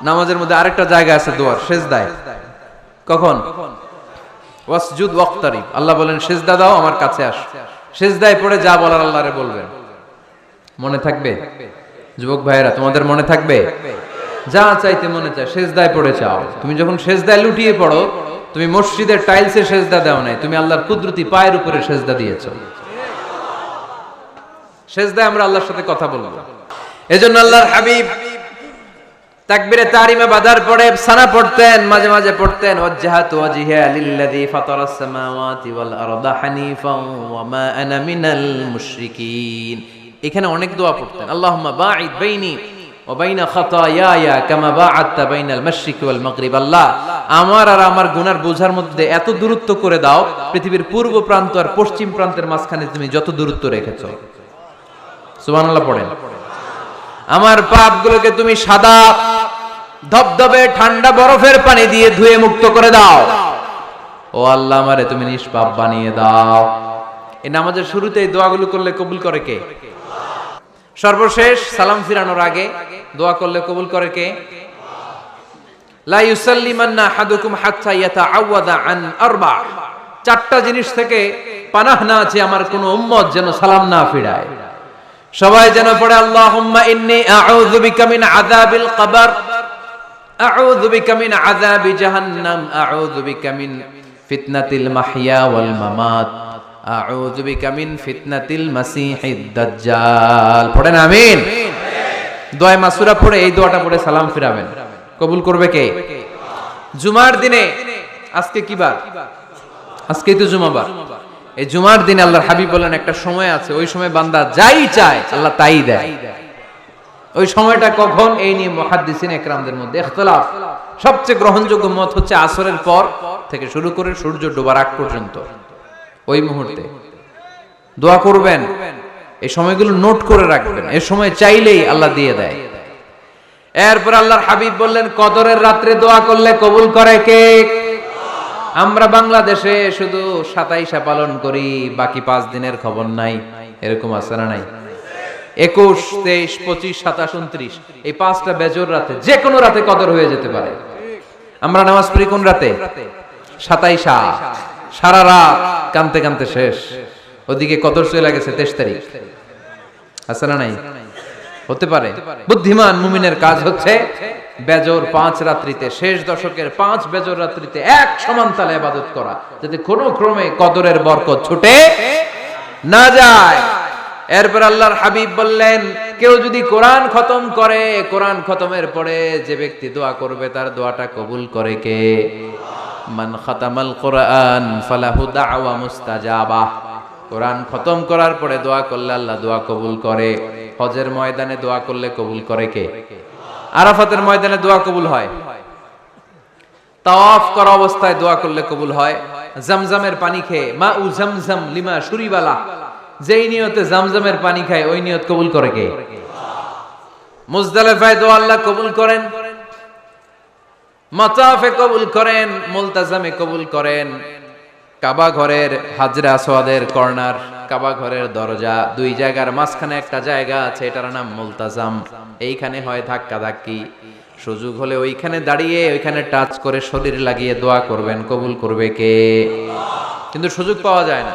নামাজের মধ্যে আরেকটা জায়গা আছে দোয়ার, সেজদায়। কখন? ওয়াসজুদ ওয়াক্তারিব, আল্লাহ বলেন সেজদা দাও, আমার কাছে আস। সেজদায় পড়ে যা বলার আল্লাহরে বলবেন। মনে থাকবে যুবক ভাইয়েরা? তোমাদের মনে থাকবে? যা চাইতে মনে চায় সেজদায় পড়ে চাও। তুমি যখন সেজদায় লুটিয়ে পড়ো, তুমি মসজিদের টাইলসে সেজদা দাও নাই, তুমি আল্লাহর কুদরতি পায়ের উপরে সেজদা দিয়েছো। সেজদায় আমরা আল্লাহর সাথে কথা বলবো। এজন্য আল্লাহর হাবিব তাকবীরে তাহরিমে বাঁধার পরে সানা পড়তেন, মাঝে মাঝে পড়তেন ওয়াজহাতু ওয়াজহিয়া লিল্লাযী ফাতারাস সামাওয়াতি ওয়াল আরদা হানিফান ওয়া মা আনা মিনাল মুশরিকিন। এখানে অনেক দোয়া পড়তেন। আল্লাহুম্মা বাঈদ বাইনি ওয়া বাইনা খাতায়ায়া কামা বাআদতা বাইনাল মাশরিকি ওয়াল মাগরিব। আল্লাহ, আমার আর আমার গুনার বোঝার মধ্যে এত দূরত্ব করে দাও, পৃথিবীর পূর্ব প্রান্ত আর পশ্চিম প্রান্তের মাঝখানে তুমি যত দূরত্ব রেখেছো। সুবহানাল্লাহ পড়েন। আমার পাপগুলোকে তুমি সাদা ধবধবে ঠান্ডা বরফের পানি দিয়ে ধুয়ে মুক্ত করে দাও। ও আল্লাহ, আমারে তুমি নিষ্পাপ বানিয়ে দাও। এই নামাজের শুরুতে এই দোয়াগুলো করলে কবুল করে কে? সর্বশেষ সালাম ফিরানোর আগে দোয়া করলে কবুল করে কে? লা ইউসাল্লিমান্না আহাদুকুম হাত্তা ইয়াতাআওয়াদা আন আরবা। চারটা জিনিস থেকে পানাহ না আছে আমার কোন উম্মত যেন সালাম না ফিরায়। সবাই যেন পড়ে আল্লাহুম্মা ইন্নী আউযু বিকা মিন আযাবিল কবর, আউযু বিকা মিন আযাবি জাহান্নাম, আউযু বিকা মিন ফিতনাতিল মাহইয়া ওয়াল মামাত, আউযু বিকা মিন ফিতনাতিল মাসিহিদ দাজ্জাল। পড়েন আমিন। দোয়া মাসুরা পড়ে এই দোয়াটা পড়ে সালাম ফিরাবেন। কবুল করবে কে? জুমার দিনে, আজকে কি বার? আজকেই তো জুমাবার। এই জুমার দিনে আল্লাহর হাবিব বলেন একটা সময় আছে, ওই সময় বান্দা যাই চায় আল্লাহ তাই দেয়। ওই সময়টা কখন? এই নিয়ে মুহাদ্দিসিন ইকরামদের মধ্যে ইখতিলাফ। সবচেয়ে গ্রহণযোগ্য মত হচ্ছে আসরের পর থেকে শুরু করে সূর্য ডোবার আগ পর্যন্ত ওই মুহূর্তে দোয়া করবেন। এই সময়গুলো নোট করে রাখবেন, এই সময় চাইলেই আল্লাহ দিয়ে দেয়। এরপর আল্লাহর হাবিব বললেন কদরের রাত্রে দোয়া করলে কবুল করে কে? আমরা বাংলাদেশে শুধু 27 পালন করি, বাকি 5 দিনের খবর নাই। এরকম আছে না নাই? 21, 23, 25, 27, 29 এই 5টা বেজর রাতে, যে কোনো রাতে কদর হয়ে যেতে পারে। আমরা নামাজ পড়ি কোন রাতে? 27। সারা রাত কানতে কানতে শেষ, ওদিকে কদর চলে গেছে 23 তারিখ। আছে না নাই? হতে পারে। বুদ্ধিমান মুমিনের কাজ হচ্ছে বেজর 5 রাত্রিতে, শেষ দশকের 5 বেজর রাত্রিতে এক সমান তালে ইবাদত করা, যাতে কোনো ক্রমে কদরের বরকত ছুটে না যায়। এরপর আল্লাহর হাবিব বললেন কেউ যদি কোরআন খতম করে, কোরআন খতমের পরে যে ব্যক্তি দোয়া করবে তার দোয়াটা কবুল করে কে? মান খাতামাল কোরআন ফালাহু দাওয়া মুস্তাজাবা। কোরআন খতম করার পরে দোয়া করলে আল্লাহ দোয়া কবুল করে। হজের ময়দানে দোয়া করলে কবুল করে কে? আরাফাতের ময়দানে দোয়া কবুল হয়। তাওয়াফ করা অবস্থায় দোয়া করলে কবুল হয়। জামজামের পানি খেয়ে মা উ জামজাম লিমা শুরিবালা, যেই নিয়তে জামজামের পানি খায় ওই নিয়ত কবুল করে কে? মুজদালিফায় দোয়া আল্লাহ কবুল করেন, মাতাফে কবুল করেন, মুলতাজামে কবুল করেন। কাবা ঘরের হাজরে আসওয়াদের কর্নার, কাবা ঘরের দরজা, দুই জায়গার মাঝখানে একটা জায়গা আছে, এটার নাম মুলতাজাম। এইখানে হয় ধাক্কা ধাক্কি। সুযোগ হলে ওইখানে দাঁড়িয়ে ওইখানে টাচ করে শরীর লাগিয়ে দোয়া করবেন, কবুল করবে কে? কিন্তু সুযোগ পাওয়া যায় না।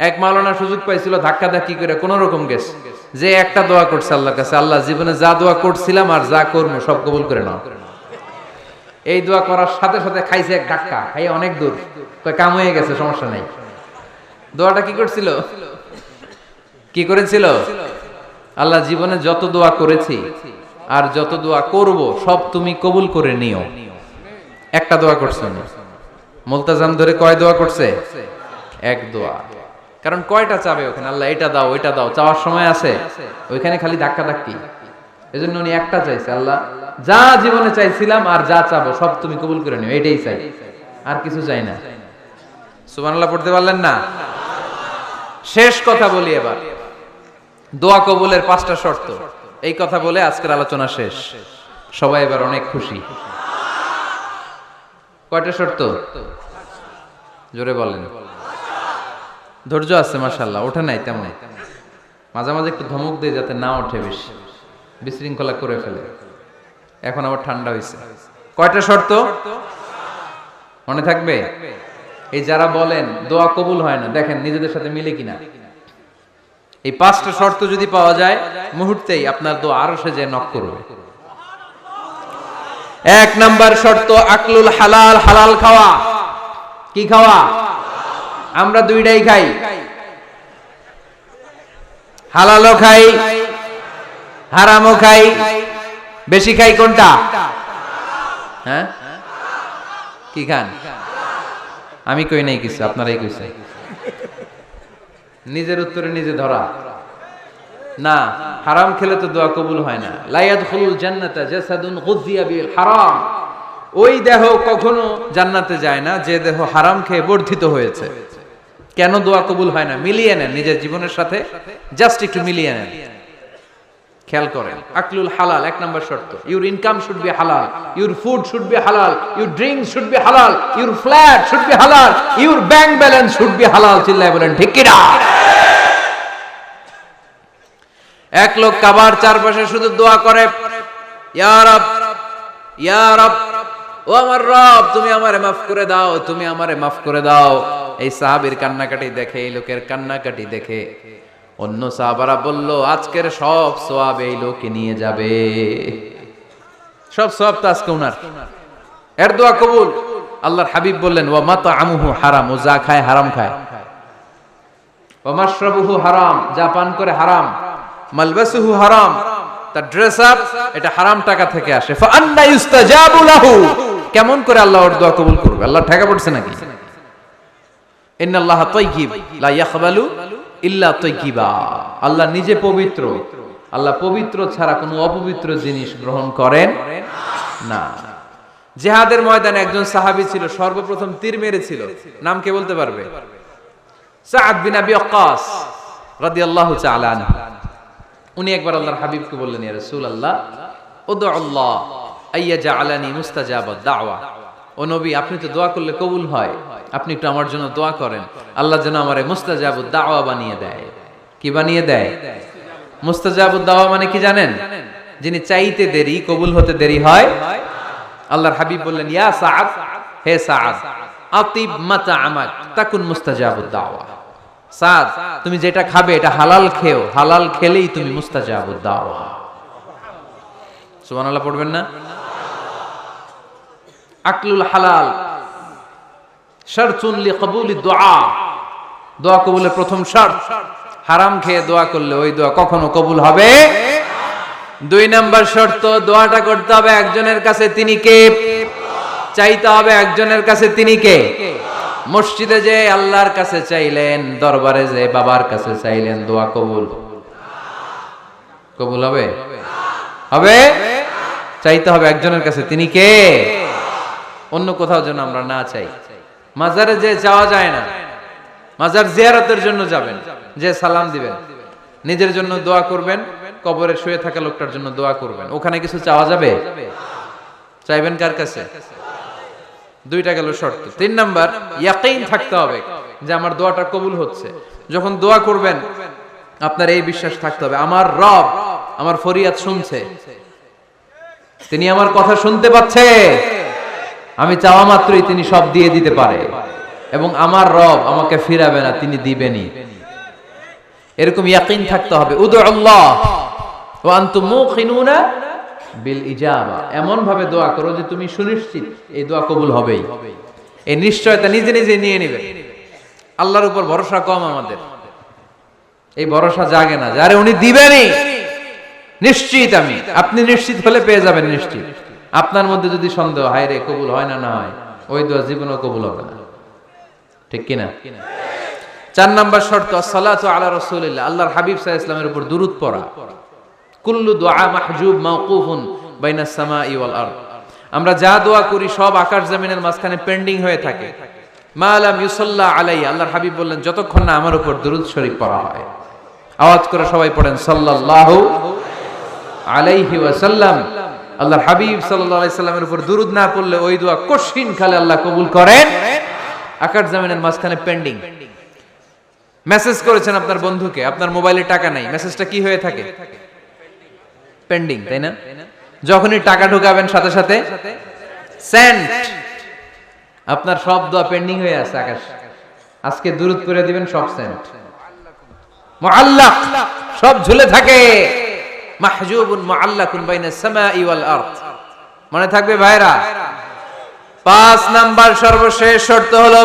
এক মাওলানা সুযোগ পাইছিল ধাক্কা ধাক্কি করে কোন রকম গেছে, যে একটা দোয়া করছে আল্লাহর কাছে, আল্লাহ জীবনে যা দোয়া করছিলাম আর যা করবো সব কবুল করে নাও। এই দোয়া করার সাথে সাথে খাইছে এক ধাক্কা, খাইয়ে অনেক দূর, তো কাম হয়ে গেছে, সমস্যা নাই। দোয়াটা কি করছিল? কি করেছিল? আল্লাহ জীবনে যত দোয়া করেছি আর যত দোয়া করব সব তুমি কবুল করে নিও। একটা দোয়া করছে না। মুলতাজাম ধরে কয় দোয়া করছে? এক দোয়া। কারণ কয়টা চাবে ওখানে? আল্লাহ এটা দাও ওইটা দাও, চাওয়ার সময় আছে? ওইখানে খালি ধাক্কা ধাক্কি। এজন্য উনি একটা চাইছে, আল্লাহ যা জীবনে চাইছিলাম আর যা চাবো সব তুমি কবুল করে নিও, এটাই চাই, আর কিছু চাই না। সুবহানাল্লাহ পড়তে পারলেন না? শেষ কথা বলি এবার, দোয়া কবুলের 5টা শর্ত। এই কথা বলে আজকের আলোচনা শেষ। সবাই এবার অনেক খুশি। কয়টা শর্ত? জোরে বলেন। ধৈর্য আছে মাশাআল্লাহ, ওঠে নাই তেমন। মাঝে মাঝে একটু ধমক দিয়ে যাতে না ওঠে, বেশি বিশৃঙ্খলা করে ফেলে। এখন আবার ঠান্ডা হয়েছে। কয়টা শর্ত মনে থাকবে? এই যারা বলেন দোয়া কবুল হয় না, দেখেন নিজেদের সাথে মিলে কিনা। এই 5টা শর্ত যদি পাওয়া যায়, মুহূর্তেই আপনার দোয়া আরশে যে নক করবে। 1 নাম্বার শর্ত আকলুল হালাল, হালাল খাওয়া। কি খাওয়া? আমরা দুইটাই খাই, হালালও খাই হারামও খাই। বেশি খাই কোনটা? হ্যাঁ, কি খান? আমি কই নাই কিছু, আপনারাই কইছেন। নিজের উত্তরে নিজে ধরা না। হারাম খেলে তো দোয়া কবুল হয় না। লা ইয়াদখুলুল জান্নাতা জাসাদুন গুযিয়া বিল হারাম। ওই দেহ কখনো জান্নাতে যায় না যে দেহ হারাম খেয়ে বর্ধিত হয়েছে। কেন দোয়া কবুল হয় না? মিলিয়ে নেন নিজের জীবনের সাথে, জাস্ট একটু মিলিয়ে নেন, খেয়াল করেন। আকলুল হালাল 1 নাম্বার শর্ত। ইউর ইনকাম শুড বি হালাল, ইউর ফুড শুড বি হালাল, ইউর ড্রিঙ্কস শুড বি হালাল, ইউর ফ্ল্যাট শুড বি হালাল, your bank balance should be হালাল। চিল্লায় বলেন ঠিক কি না? এক লোক কাবার চারপাশে শুধু দোয়া করে, ইয়া রব, ইয়া রব, ও আমার রব, তুমি আমারে মাফ করে দাও, তুমি আমারে মাফ করে দাও। এই সাহাবীর কান্নাকাটি দেখে, এই লোকের কান্নাকাটি দেখে অন্য সাহাবারা বলল, আজকের সব সওয়াব এই লোকে নিয়ে যাবে। সব সওয়াব তো আজকে উনার। এর দোয়া কবুল। আল্লাহর হাবিব বললেন, ওয়া মাতআমুহু হারাম, ও যা খায় হারাম খায়। ওয়া মাশরাবুহু হারাম, যা পান করে হারাম। মালবাসুহু হারাম, তার ড্রেস আপ এটা হারাম টাকা থেকে আসে। ফা আন্না ইউস্তাজাবু লাহু, কেমন করে আল্লাহ ওর দোয়া কবুল করবে? আল্লাহ ঠেকা পড়ছে নাকি? ইন্নাল্লাহা তাইয়্যিব লা ইয়াকবালু ইল্লা তাইয়্যিবা। আল্লাহ নিজে পবিত্র, আল্লাহ পবিত্র ছাড়া কোনো অপবিত্র জিনিস গ্রহণ করেন না। জিহাদের ময়দানে একজন সাহাবী ছিল, সর্বপ্রথম তীর মেরেছিল। নাম কে বলতে পারবে? সাআদ বিন আবি ওয়াক্কাস রাদিয়াল্লাহু তাআলা আনহু। উনি একবার আল্লাহর হাবিবকে বললেন, ইয়া রাসূলুল্লাহ, উদউ আল্লাহ আইয়াজআলানি মুস্তাজাবাদ দাওয়া। ও নবী, আপনি তো দোয়া করলে কবুল হয়, আপনি একটু আমার জন্য দোয়া করেন, আল্লাহ যেন আমারে মুস্তাজাবুদ দাওয়া বানিয়ে দেয়। কি বানিয়ে দেয়? মুস্তাজাবুদ দাওয়া মানে কি জানেন? যিনি চাইতে দেরি, কবুল হতে দেরি হয়। আল্লাহর হাবিব বললেন, ইয়া সাআদ, হে সাআদ, আতিব মাতআমাক তাকুন মুস্তাজাবুদ দাওয়া। সাদ, তুমি যেটা খাবে এটা হালাল খেও, হালাল খেলেই তুমি মুস্তাজাবুদ দাওয়া। সুবহানাল্লাহ পড়বেন না? আকলুল হালাল শারতুন লিকবুলিদ দুআ, দোয়া কবুলের প্রথম শর্ত। হারাম খেয়ে দোয়া করলে ওই দোয়া কখনো কবুল হবে। 2 নাম্বার শর্ত, দোয়াটা করতে হবে একজনের কাছে, তিনি কে? চাইতে হবে একজনের কাছে, তিনি কে? মসজিদে যে আল্লাহর কাছে চাইলেন, দরবারে যে বাবার কাছে চাইলেন, দোয়া কবুল কবুল হবে? হবে? চাইতে হবে একজনের কাছে, তিনি কে? অন্য কোথাও যেন আমরা না চাই। মাজারে যে যাওয়া যায় না, মাজার জিয়ারতের জন্য যাবেন, যে সালাম দিবেন, নিজের জন্য দোয়া করবেন, কবরে শুয়ে থাকা লোকটার জন্য দোয়া করবেন। ওখানে কিছু চাওয়া যাবে? চাইবেন কার কাছে? 2টা গেল শর্ত। 3 নাম্বার, ইয়াকিন থাকতে হবে যে আমার দোয়াটা কবুল হচ্ছে। যখন দোয়া করবেন আপনার এই বিশ্বাস থাকতে হবে, আমার রব আমার ফরিয়াদ শুনছে, তিনি আমার কথা শুনতে পাচ্ছে, আমি চাওয়া মাত্রই তিনি সব দিয়ে দিতে পারে, এবং আমার রব আমাকে ফিরাবে না, তিনি দিবেনই। এরকম ইয়াকিন থাকতে হবে। উদু আল্লাহ ওয়া আনতুম মুকিনুনা বিল ইজাবা, এমন ভাবে দোয়া করো যে তুমি সুনিশ্চিত এই দোয়া কবুল হবেই। এই নিশ্চয়তা নিজে নিজে নিয়ে নেবে। আল্লাহর উপর ভরসা কম আমাদের, এই ভরসা জাগে না, যারে উনি দিবেনই, নিশ্চিত আমি। আপনি নিশ্চিত হলে পেয়ে যাবেন নিশ্চিত। আপনার মধ্যে যদি সন্দেহ, হায় রে কবুল হয় না, না হয়, ওই দোয়া জীবনেও কবুল হবে না। ঠিক কিনা? 4 নাম্বার শর্ত, আসসালাতু আলা রাসূলিল্লাহ, আল্লাহর হাবিব সাল্লাল্লাহু আলাইহি ওয়াসাল্লামের উপর দুরূদ পড়া। কুল্লু দুআ মাহজুব মাওকুফুন বাইনাস সামাই ওয়াল আরদ, আমরা যা দোয়া করি সব আকাশ জমিনের মাঝখানে পেন্ডিং হয়ে থাকে। মা লাম ইউসাল্লা আলাইহি, আল্লাহর হাবিব বললেন যতক্ষণ না আমার উপর দুরূদ শরীফ পড়া হয়। আওয়াজ করে সবাই পড়েন সাল্লাল্লাহু আলাইহি ওয়াসাল্লাম। আল্লাহর হাবিব সাল্লাল্লাহু আলাইহি সাল্লামের উপর দুরূদ না পড়লে ওই দোয়া কঠিন কালে আল্লাহ কবুল করেন। আকাশ জমিনের মাঝখানে পেন্ডিং। মেসেজ করেছেন আপনার বন্ধুকে, আপনার মোবাইলে টাকা নাই, মেসেজটা কি হয়ে থাকে? পেন্ডিং, তাই না? যখনই টাকা ঢুকাবেন সাথে সাথে সেন্ট, আপনার সব দোয়া পেন্ডিং হয়ে আছে আকাশ। আজকে দুরূদ করে দিবেন, সব সেন্ট মুআল্লাক, সব ঝুলে থাকে। মাহজুবুন মুআল্লাকুন বাইনাস সামাই ওয়াল আরদ। মনে থাকবে ভাইরা? 5 নাম্বার সর্বশেষ শর্ত হলো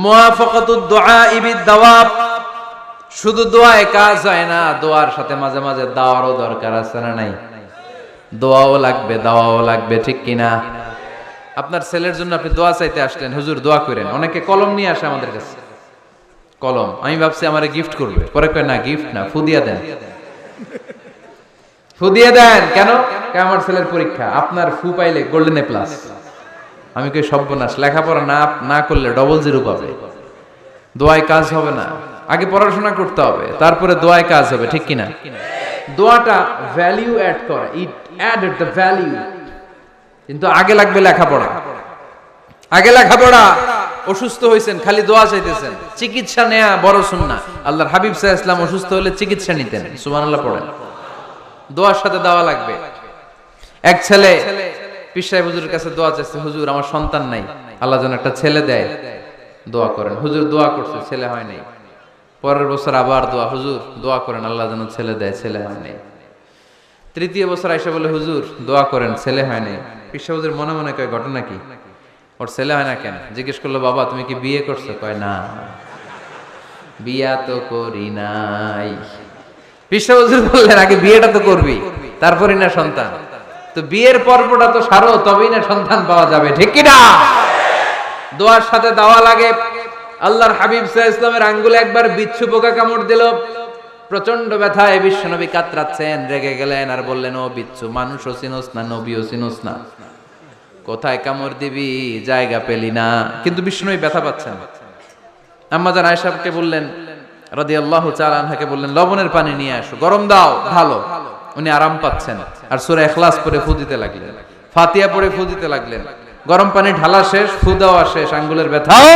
মুওয়াফাকাতুদ দুআই বিদ-দাওয়াব। শুধু দোয়ায় কাজ হয় না, দোয়ার সাথে মাঝে মাঝে দাওয়ারও দরকার আছে না নাই? দোয়াও লাগবে, দাওয়াও লাগবে, ঠিক কিনা? আপনার ছেলের জন্য আপনি দোয়া চাইতে আসলেন, হুজুর দোয়া করেন। অনেকে কলম নিয়ে আসে আমাদের কাছে, কলম। আমি ভাবছি আমারে গিফট করবে, পরে কয় না, গিফট না, ফুদিয়া দেন। ফুদিয়ে দেন কেন? আমার ছেলের পরীক্ষা, আপনার ফু পাইলে গোল্ডেন এ প্লাস। আমি কই সর্বনাশ, লেখাপড়া না করলে ডবল জিরো পাবে, দোয়ায় কাজ হবে না। আগে পড়াশোনা করতে হবে, তারপরে দোয়ায় কাজ হবে, ঠিক কিনা? দোয়াটা ভ্যালু অ্যাড করে, ইট অ্যাডেড দ্য ভ্যালু। কিন্তু আগে লাগবে লেখাপড়া, আগে লেখাপড়া। অসুস্থ হয়েছেন, খালি দোয়া চাইতেছেন, চিকিৎসা নেয়া বড় সুন্নাহ। আল্লাহর হাবিব সাল্লাল্লাহু আলাইহি ওয়াসাল্লাম অসুস্থ হলে চিকিৎসা নিতেন, সুবহানাল্লাহ পড়েন। দোয়ার সাথে দাওয়া লাগবে। এক ছেলে পীর সাহেব হুজুরের কাছে দোয়া চাইছে, হুজুর আমার সন্তান নাই, আল্লাহ যেন একটা ছেলে দেয়, দোয়া করেন। হুজুর দোয়া করছে, ছেলে হয় নাই। পরের বছর আবার দোয়া, হুজুর দোয়া করেন আল্লাহ যেন ছেলে দেয়, ছেলে হয় নাই। তৃতীয় বছর আইসা বলে, হুজুর দোয়া করেন, ছেলে হয় নাই। পীর সাহেব হুজুর মনে মনে কয়, ঘটনা কি? ওর ছেলে হয় না কেন? জিজ্ঞেস করলো, বাবা তুমি কি বিয়ে করছো? কয় না, বিয়া তো করি নাই। পীর সাহেব হুজুর বললেন, আগে বিয়েটা তো করবি, তারপরই না সন্তান। তো বিয়ের পর্বটা তো সারো, তবেই না সন্তান পাওয়া যাবে, ঠিক কি না? দোয়ার সাথে দাওয়া লাগে। আল্লাহর হাবিব সাল্লাল্লাহু আলাইহি ওয়াসাল্লামের আঙ্গুলে একবার বিচ্ছু পোকা কামড় দিল, প্রচন্ড ব্যথায় বিশ্বনবী কাতরাচ্ছেন, রেগে গেলেন আর বললেন, ও বিচ্ছু, মানুষও চিনোস না, নবীও চিনোস না, কোথায় কামড় দিবি, জায়গা পেলি না। কিন্তু বিশ্বনবী ব্যথা পাচ্ছেন। আম্মা জান আয়েশাকে বললেন রাদিয়াল্লাহু তাআলা আনহাকে বললেন, লবণের পানি নিয়ে আসো, গরম দাও, ভালো। উনি আরাম পাচ্ছেন আর সূরা ইখলাস পড়ে ফু দিতে লাগলেন, ফাতিহা পড়ে ফু দিতে লাগলেন। গরম পানি ঢালা শেষ, ফু দেওয়া শেষ, আঙ্গুলের ব্যথাও।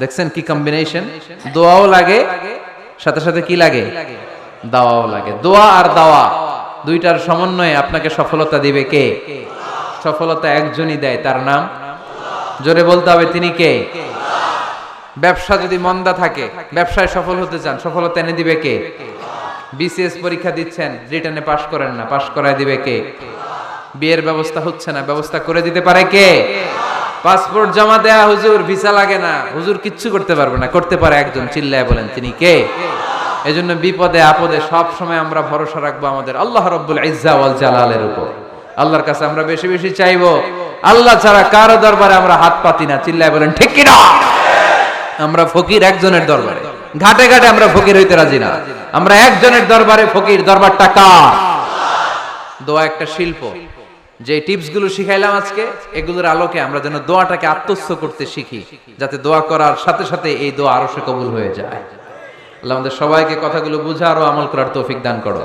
দেখছেন কি কম্বিনেশন? দোয়াও লাগে, সাথে সাথে কি লাগে? দাওয়াও লাগে। দোয়া আর দাওয়া দুইটার সমন্বয়ে আপনাকে সফলতা দিবে কে? সফলতা একজনই দেয়, তার নাম জোরে বলতে হবে, তিনি কে? ব্যবসা যদি মন্দা থাকে, ব্যবসায় সফল হতে চান, সফলতা এনে দিবে কে? বিসিএস পরীক্ষা দিচ্ছেন, রিটেনে পাশ করেন না, পাশ করায় দিবে কে? বিয়ের ব্যবস্থা হচ্ছে না, ব্যবস্থা করে দিতে পারে কে? পাসপোর্ট জমা দেয়া, হুজুর ভিসা লাগে না, হুজুর কিচ্ছু করতে পারবে না, করতে পারে একজন, চিল্লায় বলেন তিনি কে? এজন্য বিপদে আপদে সব সময় আমরা ভরসা রাখবো আমাদের আল্লাহ রাব্বুল ইজ্জা ওয়াল জালালের উপর। আল্লাহর কাছে আমরা বেশি বেশি চাইবো। আল্লাহ ছাড়া কারো দরবারে আমরা হাত পাতি না, চিল্লায় বলেন ঠিক কি না? আমরা ফকির একজনের দরবারে, ঘাটে ঘাটে আমরা ফকির হইতে রাজি না, আমরা একজনের দরবারে ফকির। দরবারটা কার? দোয়া একটা শিল্প। যে টিপস গুলো শিখাইলাম আজকে, এগুলোর আলোকে আমরা যেন দোয়াটাকে আত্মস্থ করতে শিখি, যাতে দোয়া করার সাথে সাথে এই দোয়া আরো সে কবুল হয়ে যায়। আল্লাহ আমাদের সবাইকে কথাগুলো বুঝার ও আমল করার তৌফিক দান করো।